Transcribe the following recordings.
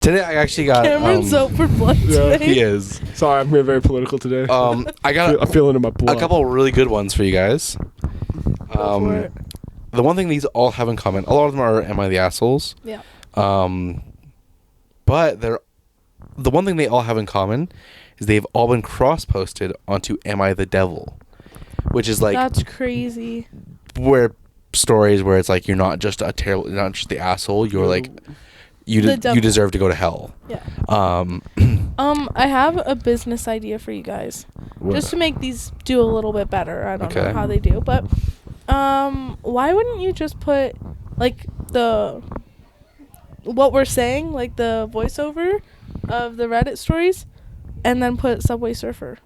Today I actually got Cameron's out for blood yeah, today. he is. Sorry, I'm being very political today. I got I'm feeling in my blood. a couple really good ones for you guys. Go for it. The one thing these all have in common, a lot of them are "Am I the Assholes?" Yeah. But the one thing they all have in common is they've all been cross-posted onto "Am I the Devil?" Which is like That's crazy. where stories where it's like you're not just a terrible, you're not just the asshole. You're like you deserve to go to hell. Yeah. I I have a business idea for you guys, just to make these do a little bit better. I don't know how they do, but why wouldn't you just put like what we're saying, like the voiceover of the Reddit stories, and then put Subway Surfer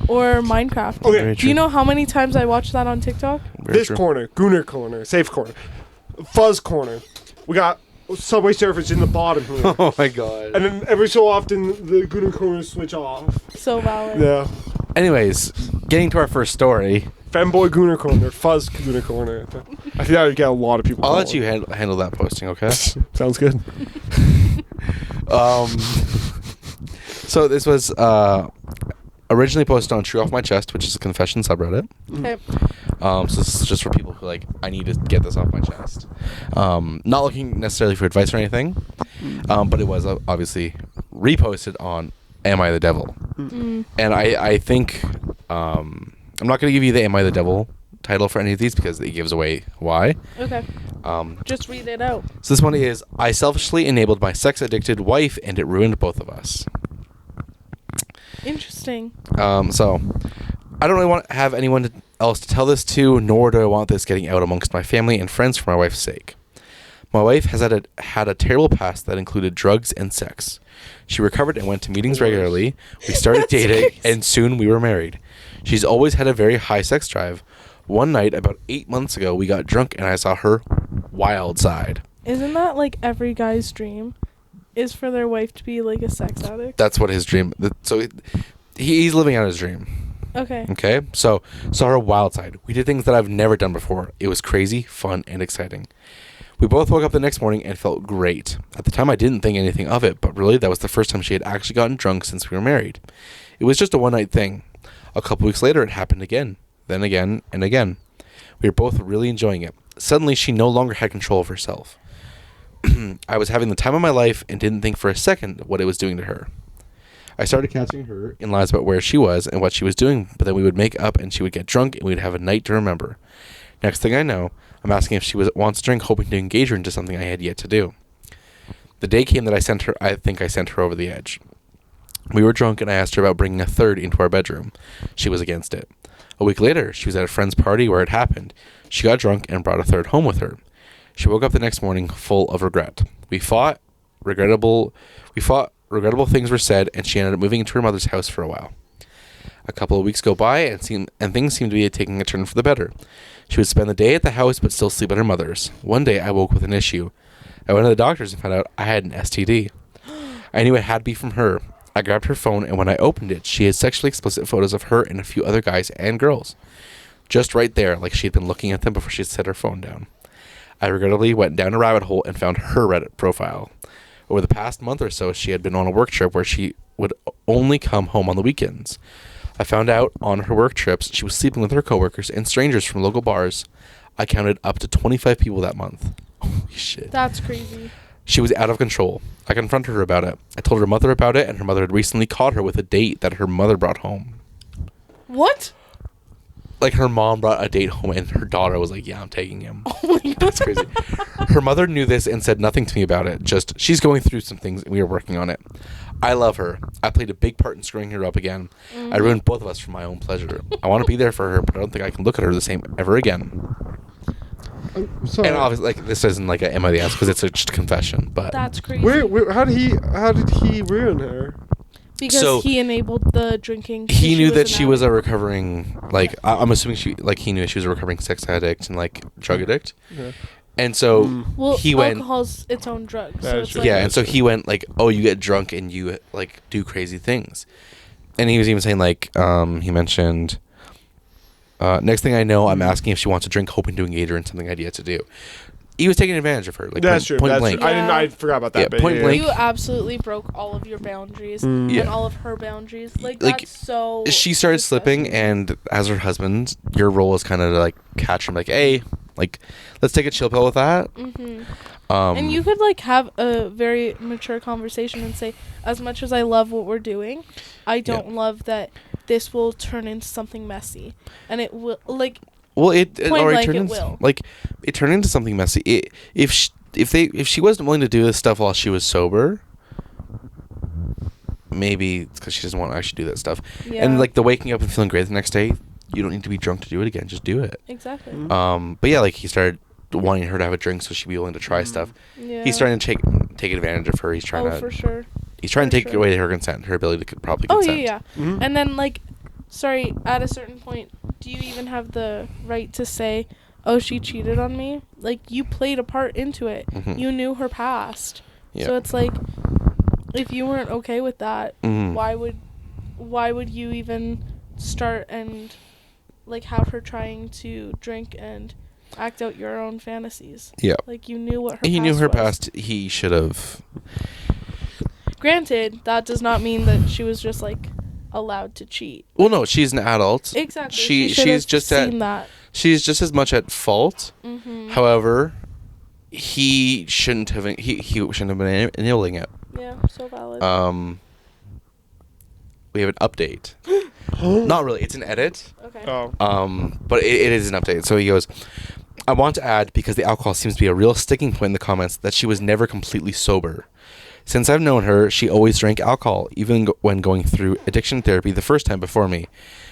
or Minecraft? Okay. Do you know how many times I watched that on TikTok? This corner, Gooner corner, safe corner, Fuzz corner. We got Subway Surfers in the bottom here. Oh my god. And then every so often the Gooner corners switch off. So valid. Yeah. Anyways, getting to our first story. Femboy Gooner corner, Fuzz Gooner corner. I think I would get a lot of people. I'll let you handle that posting, okay? Sounds good. So this was originally posted on True Off My Chest, which is a confession subreddit. Okay. So this is just for people who like, I need to get this off my chest. Not looking necessarily for advice or anything, but it was obviously reposted on Am I the Devil? And I think I'm not going to give you the Am I the Devil title for any of these because it gives away why. Okay. Just read it out. So this one is, I selfishly enabled my sex-addicted wife and it ruined both of us. Interesting. So I don't really want to have anyone else to tell this to, nor do I want this getting out amongst my family and friends for my wife's sake. My wife has had a terrible past that included drugs and sex. She recovered and went to meetings regularly. We started dating, and soon we were married. She's always had a very high sex drive. One night, about 8 months ago, we got drunk, and I saw her wild side. Isn't that like every guy's dream? Is for their wife to be like a sex addict? That's what his dream... So he's living out his dream. Okay. Okay? So, saw her wild side. We did things that I've never done before. It was crazy, fun, and exciting. We both woke up the next morning and felt great. At the time, I didn't think anything of it, but really, that was the first time she had actually gotten drunk since we were married. It was just a one-night thing. A couple weeks later, it happened again. Then again, and again. We were both really enjoying it. Suddenly, she no longer had control of herself. I was having the time of my life and didn't think for a second what it was doing to her. I started catching her in lies about where she was and what she was doing, but then we would make up and she would get drunk and we'd have a night to remember. Next thing I know, I'm asking if she wants to drink, hoping to engage her into something I had yet to do. The day came that I think I sent her over the edge. We were drunk and I asked her about bringing a third into our bedroom. She was against it. A week later, she was at a friend's party where it happened. She got drunk and brought a third home with her. She woke up the next morning full of regret. We fought, regrettable things were said, and she ended up moving into her mother's house for a while. A couple of weeks go by, and things seemed to be taking a turn for the better. She would spend the day at the house, but still sleep at her mother's. One day, I woke with an issue. I went to the doctors and found out I had an STD. I knew it had to be from her. I grabbed her phone, and when I opened it, she had sexually explicit photos of her and a few other guys and girls. Just right there, like she had been looking at them before she had set her phone down. I regrettably went down a rabbit hole and found her Reddit profile. Over the past month or so, she had been on a work trip where she would only come home on the weekends. I found out on her work trips she was sleeping with her coworkers and strangers from local bars. I counted up to 25 people that month. Holy shit. That's crazy. She was out of control. I confronted her about it. I told her mother about it, and her mother had recently caught her with a date that her mother brought home. What? Like, her mom brought a date home, and her daughter was like, yeah, I'm taking him. Oh my God. That's crazy. Her mother knew this and said nothing to me about it. Just, she's going through some things, and we are working on it. I love her. I played a big part in screwing her up again. I ruined both of us for my own pleasure. I want to be there for her, but I don't think I can look at her the same ever again. I'm sorry. And obviously, like, this isn't like a Am I the Ass because it's just a confession. But That's crazy. How did he ruin her? Because he enabled the drinking. He knew that she was a recovering, like, I'm assuming he knew she was a recovering sex addict and, like, drug addict. Yeah. And so he went. Alcohol's its own drug. So it's true. like, Yeah, and so he went, like, oh, you get drunk and you, like, do crazy things. And he was even saying, like, he mentioned, next thing I know, I'm asking if she wants to drink, hoping to engage her in something I had yet to do. he was taking advantage of her. Like that's true. Point That's blank. true. I forgot about that. Yeah, bit. point blank. You absolutely broke all of your boundaries and all of her boundaries. Like that's so. She started slipping, and as her husband, your role is kind of to like catch him. Like, hey, like, let's take a chill pill with that. Mm-hmm. And you could like have a very mature conversation and say, as much as I love what we're doing, I don't love that this will turn into something messy, and it will like. Well, it already turned it into will. like it turned into something messy. If she wasn't willing to do this stuff while she was sober, maybe it's because she doesn't want to actually do that stuff. Yeah. And like the waking up and feeling great the next day, you don't need to be drunk to do it again. Just do it. Exactly. But yeah, like he started wanting her to have a drink so she'd be willing to try stuff. Yeah. He's starting to take advantage of her. He's trying to for sure. He's trying to take away her consent, her ability to probably consent. Oh yeah. Mm-hmm. And then like, sorry, at a certain point, do you even have the right to say, oh, she cheated on me? Like, you played a part into it. Mm-hmm. You knew her past. Yeah. So it's like, if you weren't okay with that, why would you even start and like have her trying to drink and act out your own fantasies? Yeah. Like, you knew what her He past knew her was. past. He should have. Granted, that does not mean that she was just like allowed to cheat. Well, no, she's an adult. Exactly. She's just seen that. She's just as much at fault. Mm-hmm. However, he shouldn't have. He shouldn't have been enabling it. Yeah, so valid. We have an update. Not really. It's an edit. Okay. Oh. But it is an update. So he goes, I want to add, because the alcohol seems to be a real sticking point in the comments, that she was never completely sober. Since I've known her, she always drank alcohol, even when going through addiction therapy the first time before me.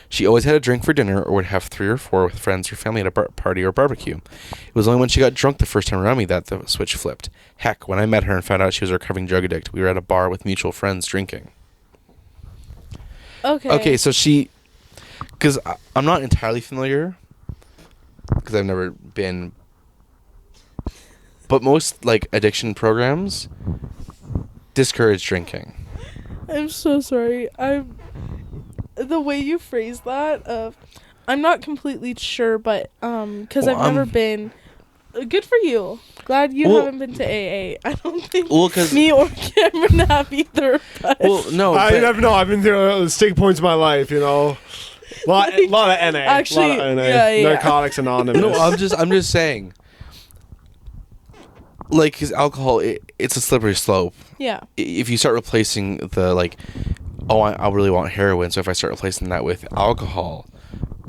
She always had a drink for dinner or would have 3 or 4 with friends or family at a party or barbecue. It was only when she got drunk the first time around me that the switch flipped. Heck, when I met her and found out she was a recovering drug addict, we were at a bar with mutual friends drinking. Okay, so she... Because I'm not entirely familiar, because I've never been... But most, like, addiction programs discourage drinking. I'm so sorry. The way you phrase that, I'm not completely sure, but because I've never been. Good for you. Glad you haven't been to AA. I don't think me or Cameron have either. But well, no, I never know. I've been through stick points in my life, you know. Lot of NA. Actually, lot of NA. yeah. Narcotics Anonymous. No, I'm just saying. Like, because alcohol, it's a slippery slope. Yeah. If you start replacing the, like, I really want heroin, so if I start replacing that with alcohol,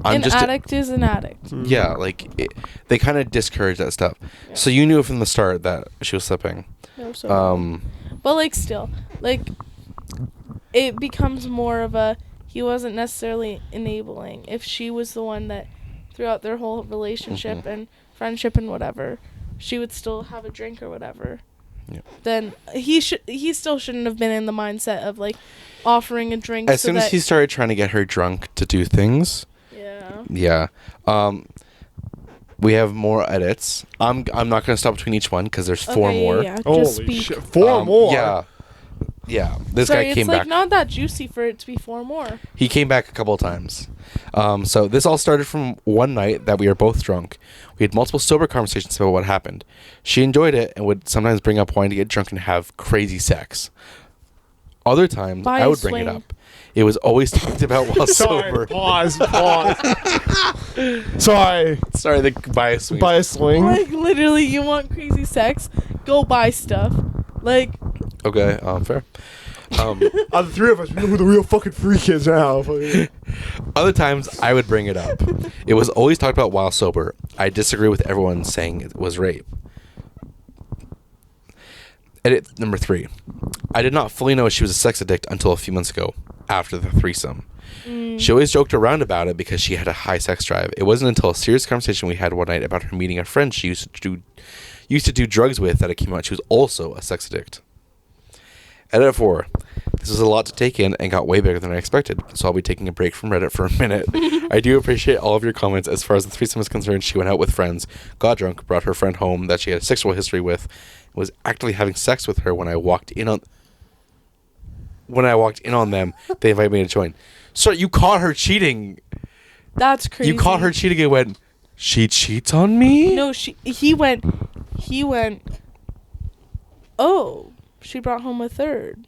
an addict is an addict. Yeah, like, they kind of discourage that stuff. Yeah. So you knew from the start that she was slipping. No, so but, like, still, like, it becomes more of a, he wasn't necessarily enabling. If she was the one that, throughout their whole relationship and friendship and whatever, she would still have a drink or whatever, then he still shouldn't have been in the mindset of like offering a drink. As soon as he started trying to get her drunk to do things, we have more edits. I'm not gonna stop between each one because there's 4 more. Yeah, holy shit, 4 more. Yeah. This guy came back. It's like not that juicy for it to be 4 more. He came back a couple of times. So this all started from one night that we were both drunk. We had multiple sober conversations about what happened. She enjoyed it and would sometimes bring up wanting to get drunk and have crazy sex. Other times, I would bring it up. It was always talked about while sober. Pause. Sorry, buy a swing. Buy a swing? Like, literally, you want crazy sex? Go buy stuff. Like... Okay, fair. Out of the 3 of us, we know who the real fucking freak is now. Other times, I would bring it up. It was always talked about while sober. I disagree with everyone saying it was rape. Edit number 3. I did not fully know she was a sex addict until a few months ago, after the threesome. She always joked around about it because she had a high sex drive. It wasn't until a serious conversation we had one night about her meeting a friend she used to do drugs with that it came out she was also a sex addict. Edit 4. This was a lot to take in and got way bigger than I expected, so I'll be taking a break from Reddit for a minute. I do appreciate all of your comments. As far as the threesome is concerned, she went out with friends, got drunk, brought her friend home that she had a sexual history with, was actively having sex with her when I walked in on them. They invited me to join. So you caught her cheating. That's crazy. You caught her cheating and went, she cheats on me? No, he he went, oh, she brought home a third.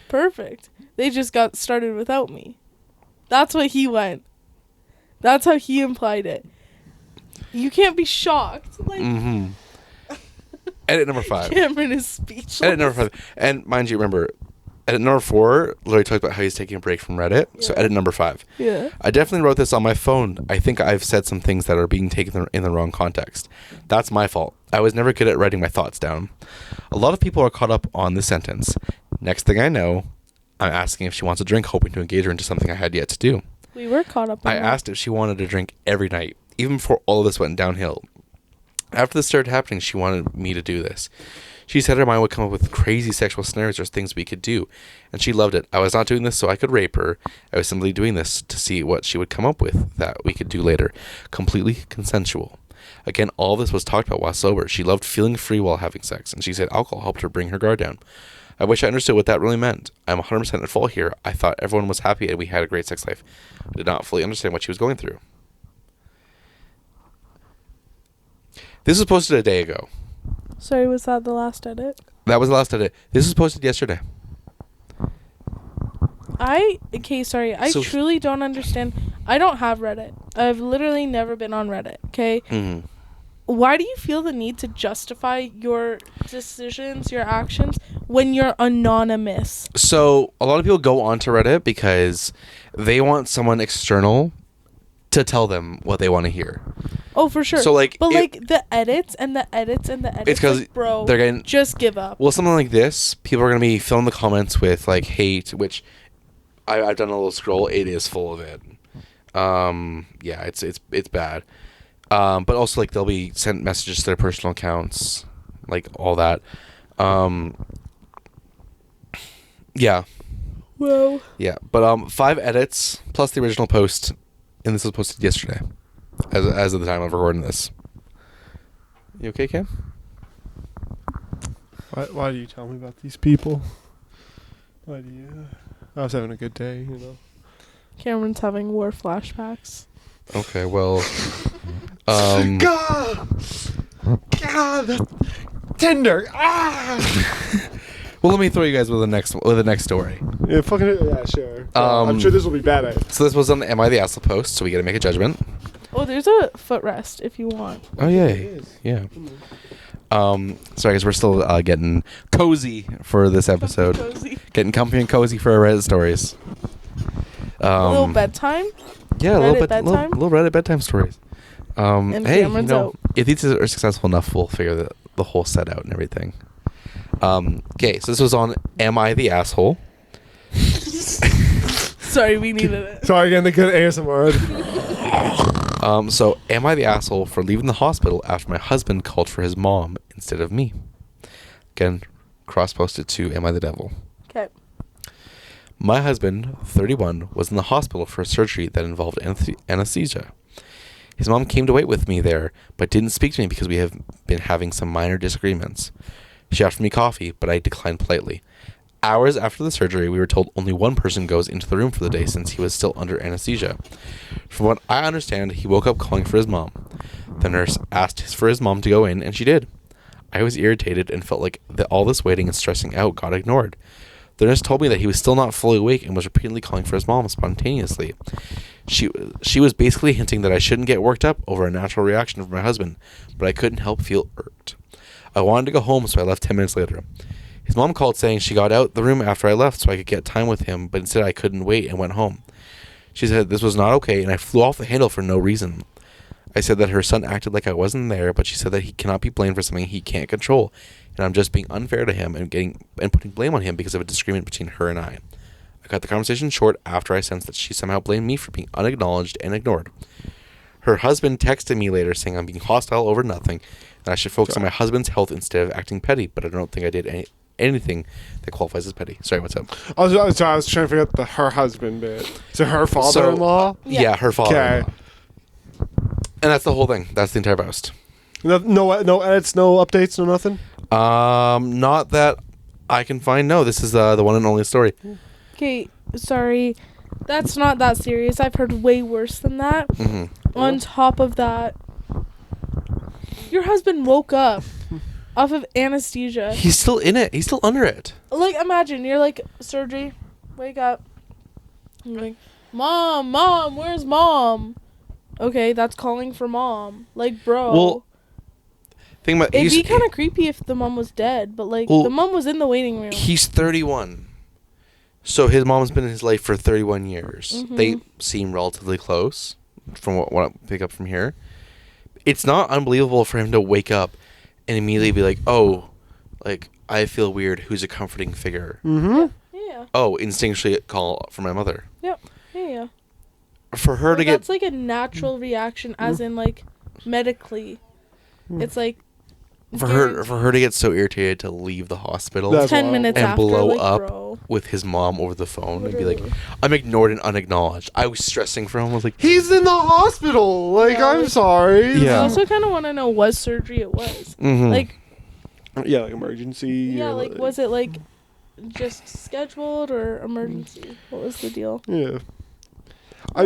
Perfect. They just got started without me. That's what he went. That's how he implied it. You can't be shocked. Like, Edit number 5. Cameron is speechless. Edit number 5. And mind you, remember, edit number 4, Larry talked about how he's taking a break from Reddit. Yeah. So edit number 5. Yeah. I definitely wrote this on my phone. I think I've said some things that are being taken in the wrong context. That's my fault. I was never good at writing my thoughts down. A lot of people are caught up on this sentence. Next thing I know, I'm asking if she wants a drink, hoping to engage her into something I had yet to do. We were caught up on I asked if she wanted a drink every night, even before all of this went downhill. After this started happening, she wanted me to do this. She said her mind would come up with crazy sexual scenarios or things we could do, and she loved it. I was not doing this so I could rape her. I was simply doing this to see what she would come up with that we could do later. Completely consensual. Again, all this was talked about while sober. She loved feeling free while having sex, and she said alcohol helped her bring her guard down. I wish I understood what that really meant. I'm 100% at fault here. I thought everyone was happy and we had a great sex life. I did not fully understand what she was going through. This was posted a day ago. Sorry, was that the last edit? That was the last edit. This was posted yesterday. I truly don't understand. I don't have Reddit. I've literally never been on Reddit, okay? Mm-hmm. Why do you feel the need to justify your decisions, your actions, when you're anonymous? So, a lot of people go onto Reddit because they want someone external to tell them what they want to hear. Oh, for sure. So, like... But, the edits and the edits and the edits, it's because, like, bro, they're getting... just give up. Well, something like this, people are going to be filling the comments with, like, hate, which I've done a little scroll. It is full of it. Yeah, it's bad. But also, like, they'll be sent messages to their personal accounts, like, all that. Yeah. Whoa. Yeah, but 5 edits plus the original post, and this was posted yesterday, as of the time of recording this. You okay, Cam? Why do you tell me about these people? Why do you? I was having a good day, you know. Cameron's having war flashbacks. Okay, well... God, that's tender. Well, let me throw you guys with the next story. Yeah, sure. I'm sure this will be bad. So this was on the Am I the Asshole post, so we got to make a judgment. Oh, there's a footrest if you want. Oh yeah, yeah. Sorry, guys, we're still getting cozy for this episode. Getting comfy and cozy for our Reddit stories. A little bedtime. Yeah, little Reddit bedtime stories. And hey, Cameron's out. if these are successful enough, we'll figure the whole set out and everything. Okay, so this was on Am I the Asshole? Sorry, we needed it. Sorry, again, the good ASMR. So am I the asshole for leaving the hospital after my husband called for his mom instead of me? Again, cross-posted to Am I the Devil? Okay. My husband, 31, was in the hospital for a surgery that involved anesthesia. His mom came to wait with me there, but didn't speak to me because we have been having some minor disagreements. She offered me coffee, but I declined politely. Hours after the surgery, we were told only one person goes into the room for the day since he was still under anesthesia. From what I understand, he woke up calling for his mom. The nurse asked for his mom to go in, and she did. I was irritated and felt like all this waiting and stressing out got ignored. The nurse told me that he was still not fully awake and was repeatedly calling for his mom spontaneously. She was basically hinting that I shouldn't get worked up over a natural reaction from my husband, but I couldn't help feel irked. I wanted to go home, so I left 10 minutes later. His mom called saying she got out the room after I left so I could get time with him, but instead I couldn't wait and went home. She said this was not okay, and I flew off the handle for no reason. I said that her son acted like I wasn't there, but she said that he cannot be blamed for something he can't control, and I'm just being unfair to him and putting blame on him because of a disagreement between her and I. I cut the conversation short after I sensed that she somehow blamed me for being unacknowledged and ignored. Her husband texted me later saying I'm being hostile over nothing, and I should focus on my husband's health instead of acting petty, but I don't think I did anything that qualifies as petty. Sorry, what's up? I was trying to figure out the her husband bit. So her father-in-law? So, yeah, her father-in-law. Okay. And that's the whole thing. That's the entire post. No edits, no updates, no nothing? Not that I can find. No, this is the one and only story. Okay, sorry. That's not that serious. I've heard way worse than that. Mm-hmm. On top of that, your husband woke up. off of anesthesia. He's still in it. He's still under it. Like, imagine you're like, surgery, wake up. You're like, mom, where's mom? Okay, that's calling for mom. Like, bro. Well, think about it'd be kind of creepy if the mom was dead, but like, the mom was in the waiting room. He's 31. So his mom's been in his life for 31 years. Mm-hmm. They seem relatively close from what I pick up from here. It's not unbelievable for him to wake up and immediately be like, oh, like, I feel weird. Who's a comforting figure? Mm-hmm. Yeah. Oh, instinctually call for my mother. Yep. Yeah. For her to get... That's like a natural reaction, as in, like, medically. It's like... For her to get so irritated to leave the hospital... That's 10 minutes and after, blow like, up bro. with his mom over the phone. Literally. And be like, I'm ignored and unacknowledged. I was stressing for him. I was like... He's in the hospital. Like, Yeah, I'm like- sorry. Yeah. I also kind of want to know what surgery it was. Mm-hmm. Like... Yeah, like emergency. Yeah, or like, was it, like, just scheduled or emergency? What was the deal? Yeah. I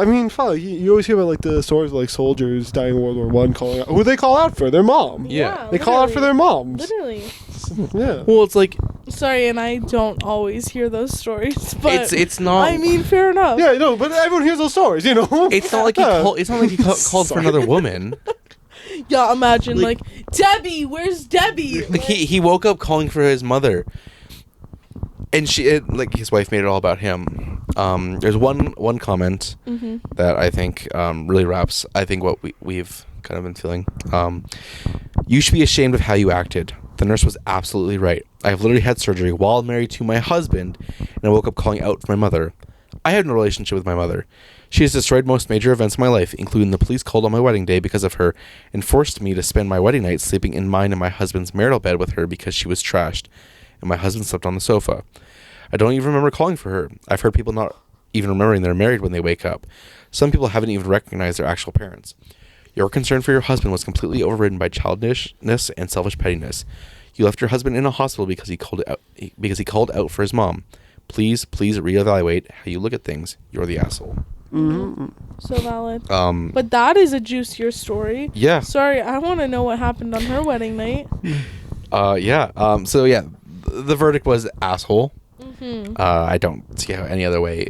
mean, fuck. You always hear about, like, the stories of, like, soldiers dying in World War I calling out. Who they call out for? Their mom. Yeah. They call out for their moms. Literally. Yeah. Well, it's like... Sorry, and I don't always hear those stories, but... It's not... I mean, fair enough. Yeah, no, but everyone hears those stories, you know? It's not like he called for another woman. Yeah, imagine, like, Debbie, where's Debbie? Like he woke up calling for his mother, and his wife made it all about him. There's one comment that I think really wraps what we've kind of been feeling. You should be ashamed of how you acted. The nurse was absolutely right. I have literally had surgery while married to my husband, and I woke up calling out for my mother. I have no relationship with my mother. She has destroyed most major events of my life, including the police called on my wedding day because of her, and forced me to spend my wedding night sleeping in mine and my husband's marital bed with her because she was trashed, and my husband slept on the sofa. I don't even remember calling for her. I've heard people not even remembering they're married when they wake up. Some people haven't even recognized their actual parents. Your concern for your husband was completely overridden by childishness and selfish pettiness. You left your husband in a hospital because he called out for his mom. Please reevaluate how you look at things. You're the asshole. Mm-hmm. So valid. But that is a juicier story. Yeah. Sorry, I want to know what happened on her wedding night. Yeah. So yeah, the verdict was asshole. Mm-hmm. I don't see how any other way.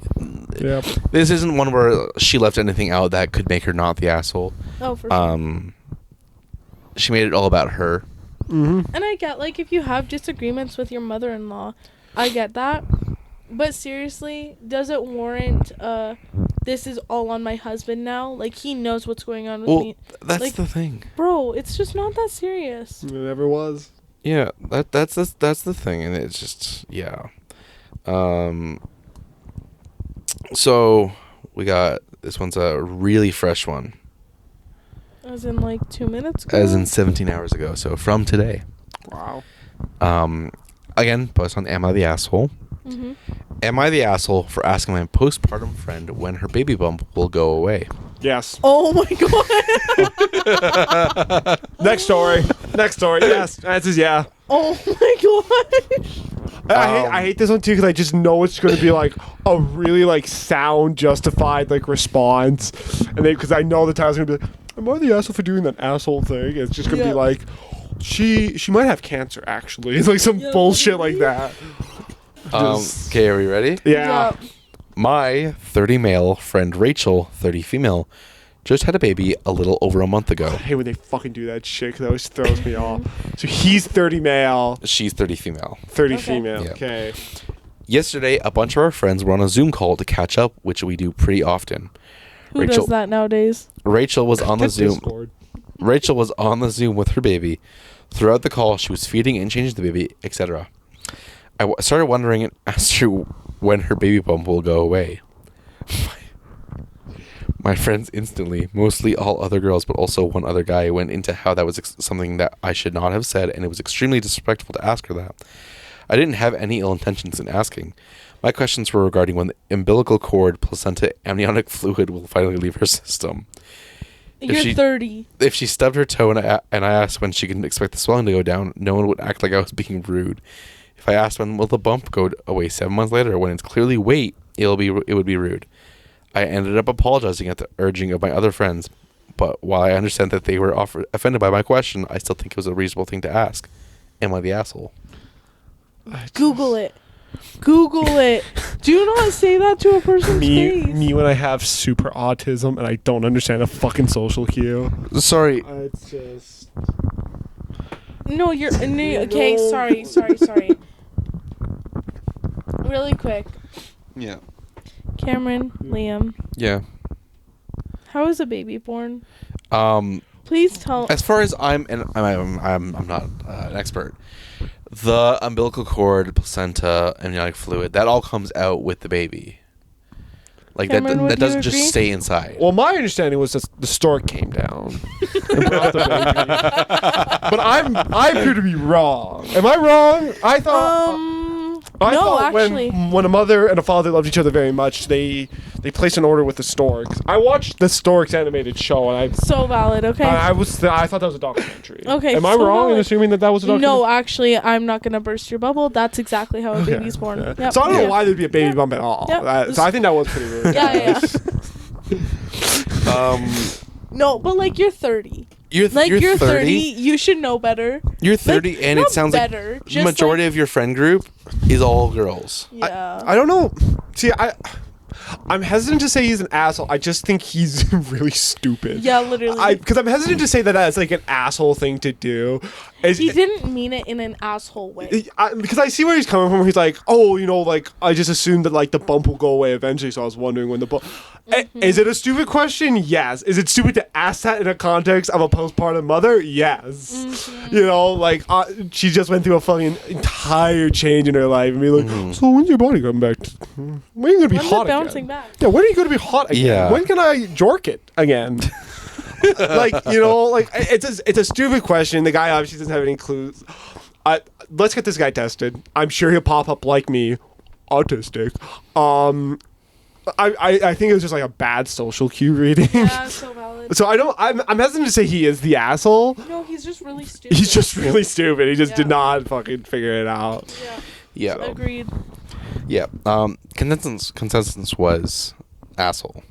Yeah. This isn't one where she left anything out that could make her not the asshole. Oh, for sure. She made it all about her. Mm-hmm. And I get, like, if you have disagreements with your mother-in-law, I get that. But seriously, does it warrant, this is all on my husband now? Like, he knows what's going on with me. That's like, the thing. Bro, it's just not that serious. It never was. Yeah, that's the thing, and it's just, yeah. So, we got, this one's a really fresh one. As in, like, 2 minutes ago? As in 17 hours ago, so from today. Wow. Again, post on Am I the Asshole? Mm-hmm. Am I the asshole for asking my postpartum friend when her baby bump will go away? Yes. Oh my god. Next story. Yes. Answer's yeah. Oh my gosh. I hate this one too because I just know it's going to be like a really like sound justified like response, and because I know the time's going to be like, am I the asshole for doing that asshole thing? It's just going to be like, she might have cancer actually. It's like some bullshit like that. Okay, are we ready? Yeah. My 30 male friend Rachel, 30 female, just had a baby a little over a month ago. I hate when they fucking do that shit because that always throws me off. So he's 30 male, She's 30 female. 30 Okay. female. Yeah. Okay. Yesterday, a bunch of our friends were on a Zoom call to catch up, which we do pretty often. Who does that nowadays? Rachel was on the Zoom. Discord. Rachel was on the Zoom with her baby. Throughout the call, she was feeding and changing the baby, etc. I started wondering and asked her when her baby bump will go away. My friends instantly, mostly all other girls, but also one other guy, went into how that was something that I should not have said, and it was extremely disrespectful to ask her that. I didn't have any ill intentions in asking. My questions were regarding when the umbilical cord, placenta, amniotic fluid will finally leave her system. You're 30. If she stubbed her toe and I asked when she can expect the swelling to go down, no one would act like I was being rude. If I asked when will the bump go away 7 months later, when it's clearly wait, it would be rude. I ended up apologizing at the urging of my other friends, But while I understand that they were offended by my question, I still think it was a reasonable thing to ask. Am I the asshole? Google it. Google it. Do not say that to a person's face. Me when I have super autism and I don't understand a fucking social cue. Sorry. It's just... No, you're... No, okay, sorry. Really quick. Yeah. Cameron, Liam. Yeah. How is a baby born? Please tell. As far as I'm not an expert. The umbilical cord, placenta, amniotic fluid, that all comes out with the baby. Like Cameron, that doesn't just agree? stay inside. Well, my understanding was that the stork came down and brought the baby. But I appear to be wrong. Am I wrong? I thought actually. when a mother and a father loved each other very much, they placed an order with the storks. I watched the Storks animated show, and so valid. Okay. I thought that was a documentary. Okay. Am I wrong in assuming that was a documentary? No, actually, I'm not gonna burst your bubble. That's exactly how a baby's born. Yeah. Yep. So I don't know why there'd be a baby bump at all. Yep. So I think that was pretty rude. Yeah. No, but like you're 30. You're 30. You should know better. You're 30, and it sounds better, like the majority of your friend group is all girls. Yeah. I don't know. See, I'm hesitant to say he's an asshole. I just think he's really stupid. Yeah, literally. Because I'm hesitant to say that as like an asshole thing to do. He didn't mean it in an asshole way. Because I see where he's coming from. He's like, oh, like I just assumed that like the bump will go away eventually. So I was wondering when the bump. Is it a stupid question? Yes. Is it stupid to ask that in a context of a postpartum mother? Yes. Like she just went through a fucking entire change in her life and be like, so when's your body coming back? When are you gonna be hot again? Back? Yeah, when are you gonna be hot again? Yeah. When can I jork it again? It's a stupid question. The guy obviously doesn't have any clues. Let's get this guy tested. I'm sure he'll pop up like me, autistic. I think it was just like a bad social cue reading. Yeah, so valid. So I'm hesitant to say he is the asshole. No, he's just really stupid. He's just really stupid. He just did not fucking figure it out. Yeah. So. Agreed. Yeah. Consensus was asshole.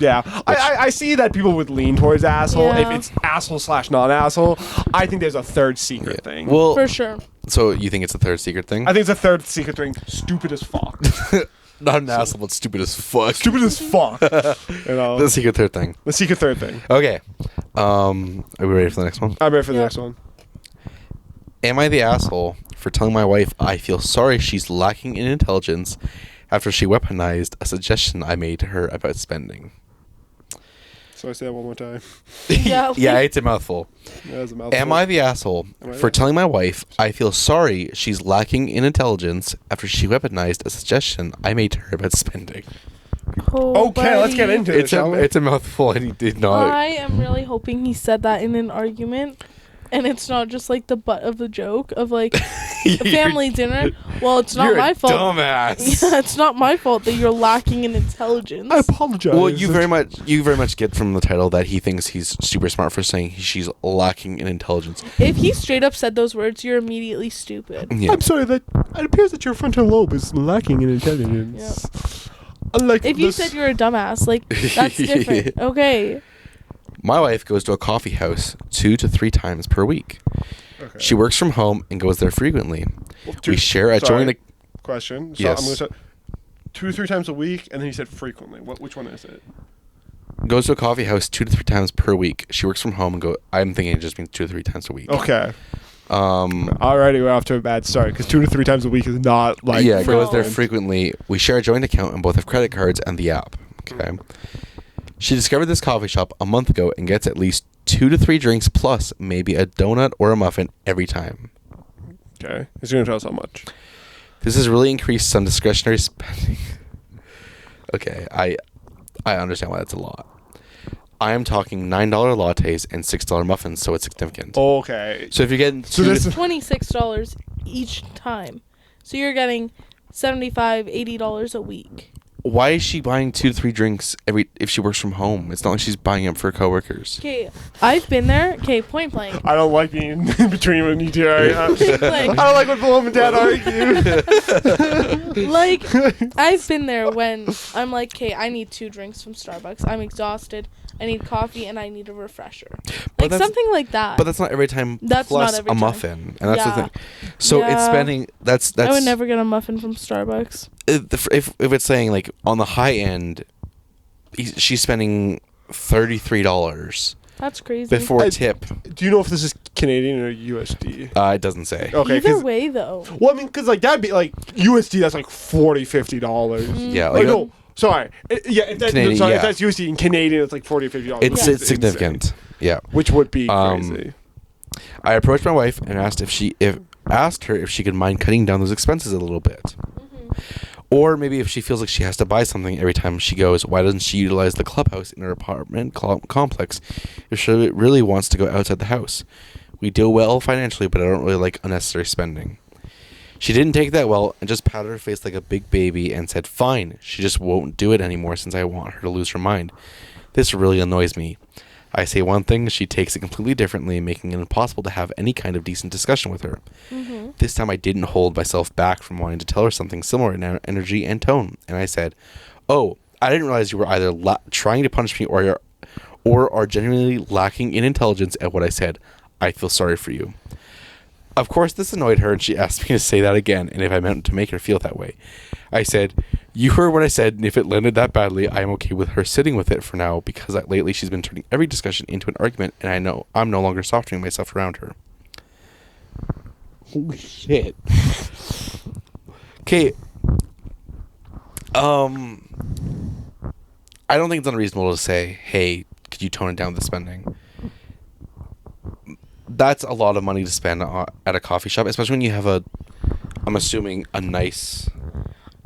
Yeah, I see that people would lean towards asshole. Yeah. If it's asshole / non-asshole, I think there's a third secret thing. Well, for sure. So you think it's a third secret thing? I think it's a third secret thing. Stupid as fuck. Not an asshole, but stupid as fuck. Stupid as fuck. The secret third thing. The secret third thing. Okay. Are we ready for the next one? I'm ready for the next one. Am I the asshole for telling my wife I feel sorry she's lacking in intelligence after she weaponized a suggestion I made to her about spending? So I say that one more time. Yeah, it's a mouthful. Yeah, it's a mouthful. Am I the asshole for telling my wife I feel sorry she's lacking in intelligence after she weaponized a suggestion I made to her about spending? Okay, let's get into it. It's a mouthful, and he did not. I am really hoping he said that in an argument, and it's not just like the butt of the joke of like a family dinner. Well, it's not my fault. Dumbass. Yeah, it's not my fault that you're lacking in intelligence. I apologize. Well, you very much get from the title that he thinks he's super smart for saying she's lacking in intelligence. If he straight up said those words, you're immediately stupid. Yeah. I'm sorry that it appears that your frontal lobe is lacking in intelligence. Yeah. Unlike if you said you're a dumbass, like that's different. Okay. My wife goes to a coffee house 2 to 3 times per week. Okay. She works from home and goes there frequently. Well, we share a joint. Question. So yes. I'm going to say 2 to 3 times a week, and then you said frequently. Which one is it? Goes to a coffee house 2 to 3 times per week. She works from home and I'm thinking it just means 2 to 3 times a week. Okay. Alriady we're off to a bad start because 2 to 3 times a week is not like. Yeah, goes there frequently. We share a joint account and both have credit cards and the app. Okay. She discovered this coffee shop a month ago and gets at least 2 to 3 drinks plus maybe a donut or a muffin every time. Okay. He's going to tell us how much. This has really increased some discretionary spending. Okay, I understand why that's a lot. I am talking $9 lattes and $6 muffins, so it's significant. Okay. So if you're getting $26 each time. So you're getting $75, $80 a week. Why is she buying 2 to 3 drinks if she works from home? It's not like she's buying them for coworkers. Okay, I've been there. Okay, point blank. I don't like being in between when you two are. I don't like when mom and dad argue. Like, I've been there when I'm like, okay, I need 2 drinks from Starbucks. I'm exhausted. I need coffee and I need a refresher. Like, something like that. But that's not every time. That's plus not every a time. muffin, and that's the Yeah. thing. So it's Yeah. spending. That's. I would never get a muffin from Starbucks. If it's saying like on the high end, she's spending $33 That's crazy. before tip. Do you know if this is Canadian or USD? It doesn't say. Okay, Either way, though. well, I mean, because like that'd be like USD. That's like $40-$50. Yeah, Oh, like no, sorry. If that's Canadian, sorry, yeah. if that's USD in Canadian, it's like $40-$50. it's which is significant. insane. Yeah. Which would be crazy. I approached my wife and asked asked her if she could mind cutting down those expenses a little bit. Or maybe if she feels like she has to buy something every time she goes, why doesn't she utilize the clubhouse in her apartment complex if she really wants to go outside the house? We deal well financially, but I don't really like unnecessary spending. She didn't take that well and just patted her face like a big baby and said, fine, she just won't do it anymore since I want her to lose her mind. This really annoys me. I say one thing, she takes it completely differently, making it impossible to have any kind of decent discussion with her. This time I didn't hold myself back from wanting to tell her something similar in energy and tone, and I said, oh, I didn't realize you were either trying to punish me or are genuinely lacking in intelligence at what I said. I feel sorry for you. Of course, this annoyed her, and she asked me to say that again, and if I meant to make her feel that way. I said, you heard what I said, and if it landed that badly, I am okay with her sitting with it for now, because lately she's been turning every discussion into an argument, and I know I'm no longer softening myself around her. Holy shit. Okay. I don't think it's unreasonable to say, hey, could you tone it down the spending? That's a lot of money to spend at a coffee shop, especially when you have I'm assuming, a nice...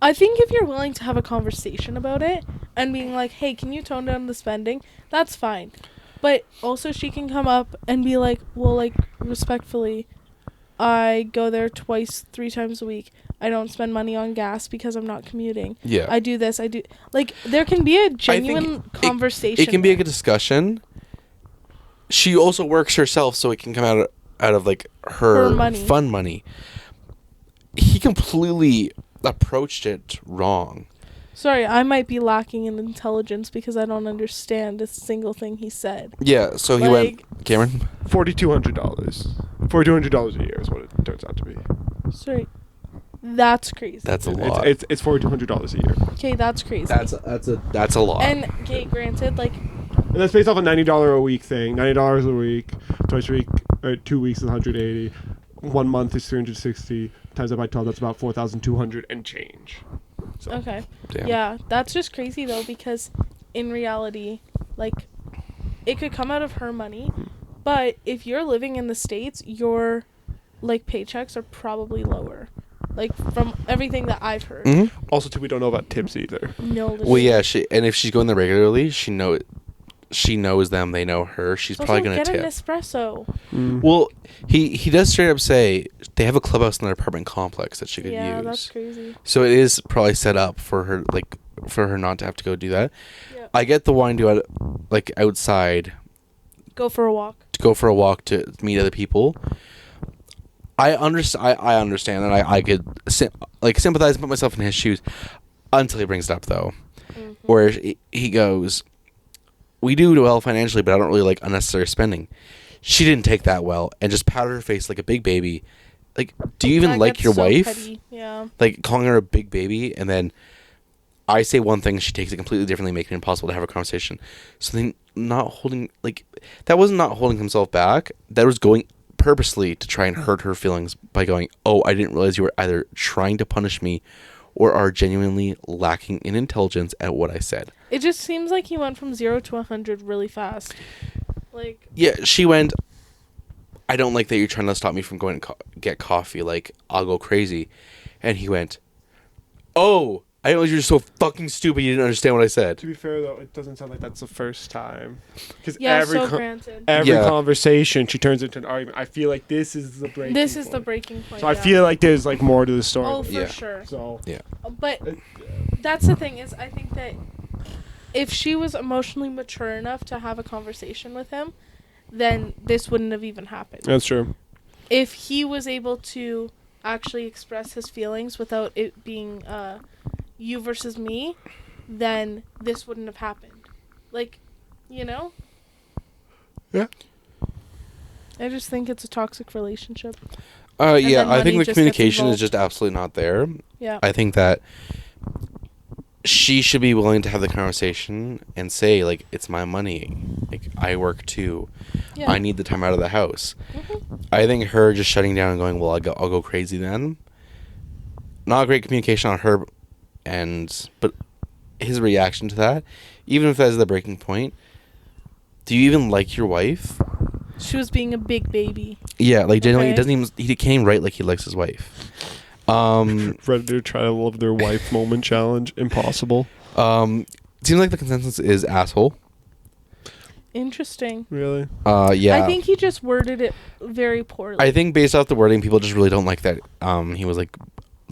I think if you're willing to have a conversation about it and being like, hey, can you tone down the spending? That's fine. But also she can come up and be like, well, like, respectfully, I go there 3 times a week. I don't spend money on gas because I'm not commuting. Yeah. I do this. I do... Like, there can be a genuine conversation. It can be a good discussion. She also works herself, so it can come out of like, her money. Fun money. He completely approached it wrong. Sorry, I might be lacking in intelligence because I don't understand a single thing he said. Yeah, so he went... Cameron? $4,200. $4,200 a year is what it turns out to be. Sorry. That's crazy. That's a lot. It's $4,200 a year. Okay, that's crazy. That's a lot. And, okay, granted, like... And that's based off a $90 a week thing. $90 a week, twice a week, 2 weeks is 180. 1 month is 360. Times that by 12, that's about 4,200 and change. So. Okay. Damn. Yeah, that's just crazy, though, because in reality, like, it could come out of her money, but if you're living in the States, your, like, paychecks are probably lower. Like, from everything that I've heard. Mm-hmm. Also, too, we don't know about tips either. No. Well, yeah, if she's going there regularly, she knows them, they know her. She's Also, probably going to get tip. an espresso. Well, he does straight up say they have a clubhouse in their apartment complex that she could Yeah, use. that's crazy. So it is probably set up for her, like, for her not to have to go do that. Yep. I get the wanting to outside. Go for a walk. To go for a walk to meet other people. I understand and I could sympathize and put myself in his shoes until he brings it up, though. Mm-hmm. Where he goes, we do well financially, but I don't really like unnecessary spending. She didn't take that well and just patted her face like a big baby. Like, do you even That like gets your so wife? petty. Yeah. Like, calling her a big baby, and then I say one thing, she takes it completely differently, making it impossible to have a conversation. So then, that was not holding himself back. That was going purposely to try and hurt her feelings by going, oh, I didn't realize you were either trying to punish me or are genuinely lacking in intelligence at what I said. It just seems like he went from 0 to 100 really fast. Like... Yeah, she went, I don't like that you're trying to stop me from going to get coffee. Like, I'll go crazy. And he went, oh, I didn't realize you're so fucking stupid you didn't understand what I said. To be fair, though, it doesn't sound like that's the first time. Because granted. every conversation, she turns into an argument. I feel like this is the breaking point. The breaking point. So I feel like there's, like, more to the story. Oh, for sure. So... Yeah. But that's the thing is, I think that if she was emotionally mature enough to have a conversation with him, then this wouldn't have even happened. That's true. If he was able to actually express his feelings without it being you versus me, then this wouldn't have happened. Like, you know? Yeah. I just think it's a toxic relationship. Yeah, I think money the just communication gets is just absolutely not there. Yeah. I think that she should be willing to have the conversation and say, like, it's my money. Like, I work too. Yeah. I need the time out of the house. Mm-hmm. I think her just shutting down and going, well, I'll go crazy then. Not great communication on her end, but his reaction to that, even if that is the breaking point, do you even like your wife? She was being a big baby. Yeah, like, generally, Okay. he can't even write like he likes his wife. Ready to try to love their wife moment challenge. Impossible. Seems like the consensus is asshole. Interesting. Really? Yeah. I think he just worded it very poorly. I think based off the wording, people just really don't like that. He was like,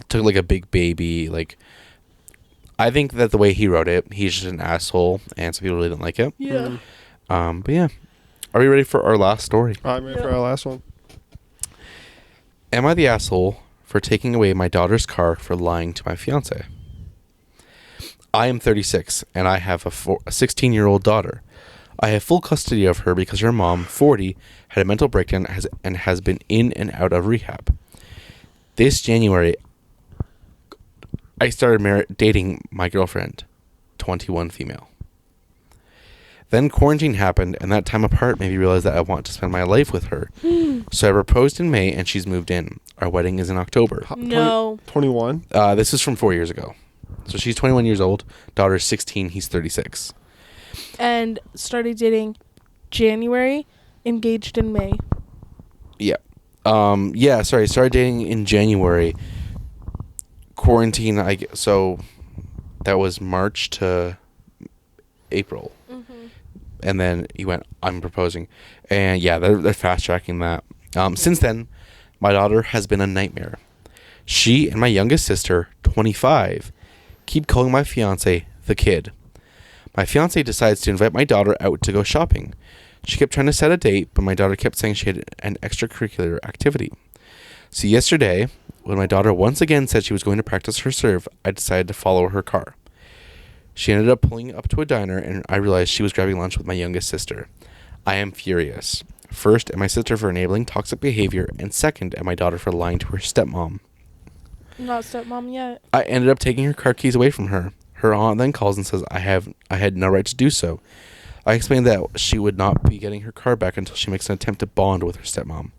took like a big baby. Like, I think that the way he wrote it, he's just an asshole, and so people really don't like it. Yeah. But yeah, are we ready for our last story? I'm ready for our last one. Am I the asshole for taking away my daughter's car for lying to my fiance? I am 36, and I have a 16-year-old daughter. I have full custody of her because her mom, 40, had a mental breakdown and has been in and out of rehab. This January, I started dating my girlfriend, 21 female. Then quarantine happened, and that time apart made me realize that I want to spend my life with her. So I proposed in May, and she's moved in. Our wedding is in October. No. 21? This is from 4 years ago. So she's 21 years old. Daughter's 16. He's 36. And started dating January, engaged in May. Yeah. Started dating in January. Quarantine, so that was March to April. Mm-hmm. And then he went, I'm proposing. And yeah, they're fast-tracking that. Since then, my daughter has been a nightmare. She and my youngest sister, 25, keep calling my fiancé the kid. My fiancé decides to invite my daughter out to go shopping. She kept trying to set a date, but my daughter kept saying she had an extracurricular activity. So yesterday, when my daughter once again said she was going to practice her serve, I decided to follow her car. She ended up pulling up to a diner, and I realized she was grabbing lunch with my youngest sister. I am furious. First, at my sister for enabling toxic behavior, and second, at my daughter for lying to her stepmom. Not stepmom yet. I ended up taking her car keys away from her. Her aunt then calls and says I had no right to do so. I explained that she would not be getting her car back until she makes an attempt to bond with her stepmom.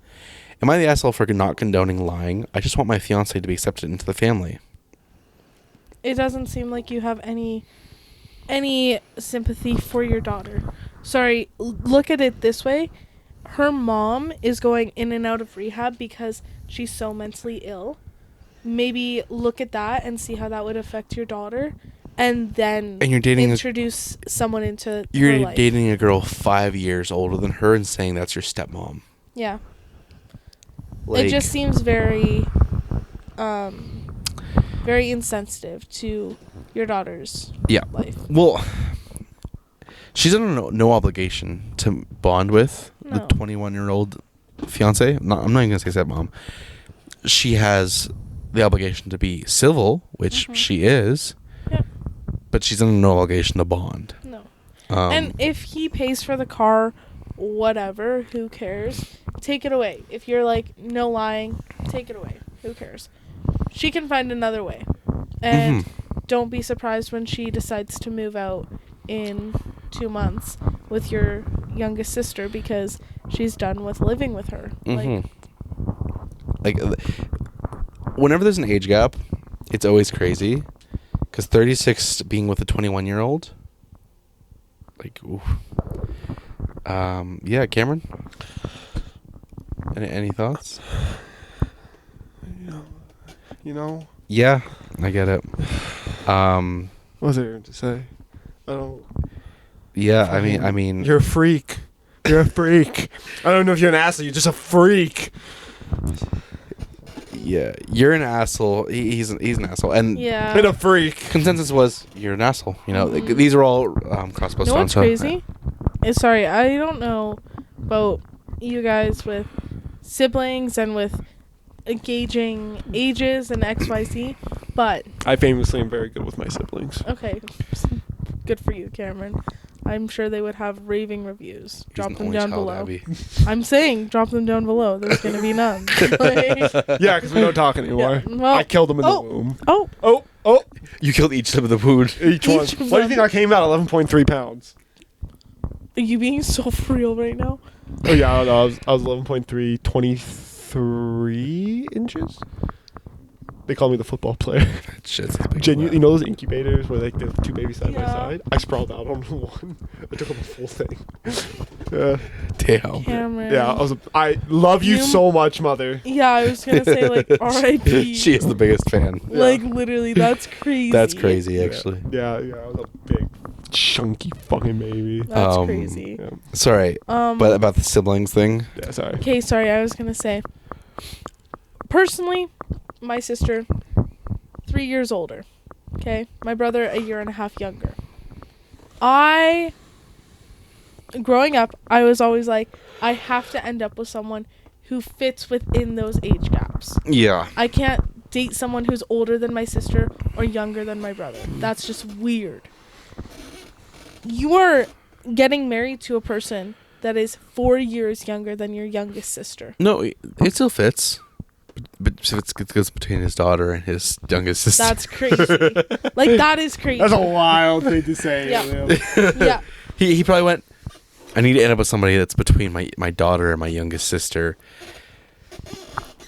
Am I the asshole for not condoning lying? I just want my fiancé to be accepted into the family. It doesn't seem like you have any sympathy for your daughter. Sorry, look at it this way. Her mom is going in and out of rehab because she's so mentally ill. Maybe look at that and see how that would affect your daughter, and then introduce someone into her life. You're dating a girl 5 years older than her and saying that's your stepmom. Yeah. Like, it just seems very very insensitive to your daughter's life. Well, she's under no obligation to bond with the 21-year-old fiance. I'm not even going to say stepmom. She has the obligation to be civil, which she is. Yep. But she's under no obligation to bond. No. And if he pays for the car, whatever, who cares? Take it away. If you're like, no lying, take it away. Who cares? She can find another way. And don't be surprised when she decides to move out in 2 months with your youngest sister because she's done with living with her. Like, whenever there's an age gap, it's always crazy. Because 36 being with a 21-year-old, like, oof. Yeah, Cameron? Any thoughts? You know? Yeah, I get it. What was I going to say? I don't... Yeah, I mean... You're a freak. You're a freak. I don't know if you're an asshole. You're just a freak. Yeah, you're an asshole. He's an asshole. And and a freak. Consensus was, you're an asshole. You know, these are all crossbow stones. You know what's crazy? Sorry, I don't know about you guys with siblings and with gauging ages and XYZ, but I famously am very good with my siblings. okay, good for you, Cameron. I'm sure they would have raving reviews. Drop them down below. I'm saying drop them down below. There's going to be none. Yeah, because we don't talk anymore. Yeah, well, I killed them in the womb. Oh. You killed each of them in the wound. Each one. What do you think I came out? 11.3 pounds. Are you being so for real right now? Oh, yeah, I don't know. I was 11.3, 23 inches? They call me the football player. Shit's You know those incubators where like there's two babies side by side? I sprawled out on one. I took up the full thing. Damn. Cameron. Yeah, I love you so much, mother. Yeah, I was gonna say like R.I.P. She is the biggest fan. Like literally, that's crazy. That's crazy, actually. Yeah, I was a big, chunky fucking baby. That's crazy. Yeah. Sorry, but about the siblings thing. Yeah, sorry. Okay, sorry. I was gonna say. Personally, my sister, 3 years older. Okay, my brother a year and a half younger. Growing up, I was always like, I have to end up with someone who fits within those age gaps. Yeah. I can't date someone who's older than my sister or younger than my brother. That's just weird. You are getting married to a person that is 4 years younger than your youngest sister. No, it still fits. But it goes between his daughter and his youngest sister. That's crazy. Like, that is crazy. That's a wild thing to say. Yeah. Yeah. He probably went, I need to end up with somebody that's between my daughter and my youngest sister.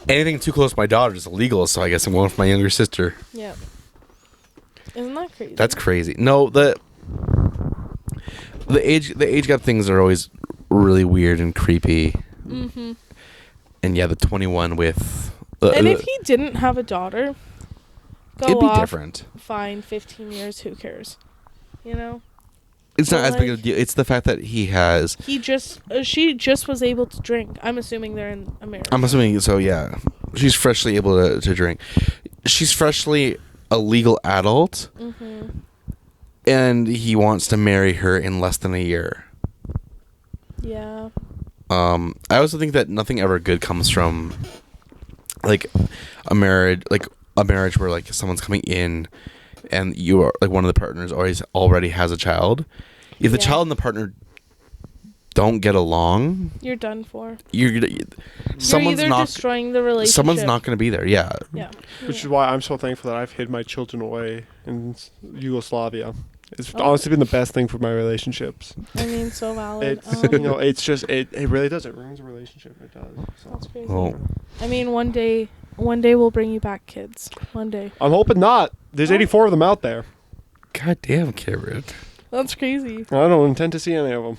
Anything too close to my daughter is illegal, so I guess I'm going for my younger sister. Yeah. Isn't that crazy? That's crazy. No, the age gap things are always really weird and creepy. Mm-hmm. And yeah, the 21 with... and if he didn't have a daughter, it'd be different. Fine, 15 years, who cares? You know? It's not as big of a deal. It's the fact that he she just was able to drink. I'm assuming they're in America. I'm assuming so, yeah. She's freshly able to drink. She's freshly a legal adult. Mm-hmm. And he wants to marry her in less than a year. Yeah. I also think that nothing ever good comes from like a marriage where like someone's coming in and you are like one of the partners already has a child. If the child and the partner don't get along, you're done for. Someone's either not destroying the relationship. Someone's not going to be there. Yeah. Yeah. Which is why I'm so thankful that I've hid my children away in Yugoslavia. It's honestly been the best thing for my relationships. I mean, so valid. It's it's just it really does. It ruins a relationship. It does. So. That's crazy. Oh. I mean, one day we'll bring you back kids. One day. I'm hoping not. There's 84 of them out there. God damn, Cameron. That's crazy. I don't intend to see any of them.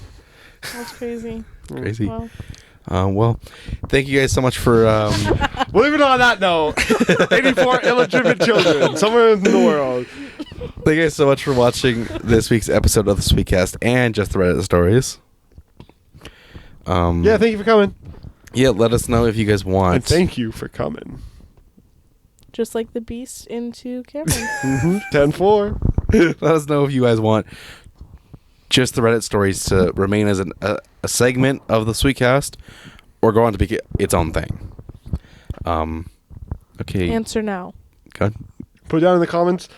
That's crazy. Crazy. Wow. Well, thank you guys so much for... We'll leave it on that note. 84 illegitimate children somewhere in the world. Thank you guys so much for watching this week's episode of the Sweetcast and just the Reddit stories. Yeah, thank you for coming. Yeah, let us know if you guys want. And thank you for coming. Just like the beast into Cameron. 10-4. Let us know if you guys want just the Reddit stories to remain as a segment of the Sweetcast or go on to be its own thing. Okay. Answer now. Good. Put it down in the comments.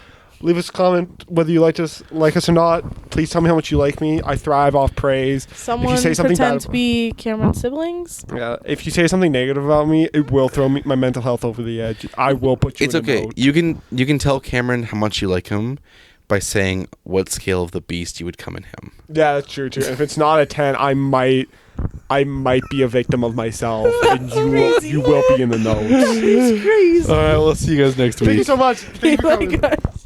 Leave us a comment whether you like us or not. Please tell me how much you like me. I thrive off praise. Someone if you say something pretend to be Cameron's siblings. Yeah, if you say something negative about me, it will throw my mental health over the edge. I will put you It's in okay. a mode. You can tell Cameron how much you like him by saying what scale of the beast you would come in him. Yeah, that's true too. If it's not a 10, I might be a victim of myself, and you will be in the know. That is crazy. All right, we'll see you guys next week. Thank you so much. Thank you for coming. Guys.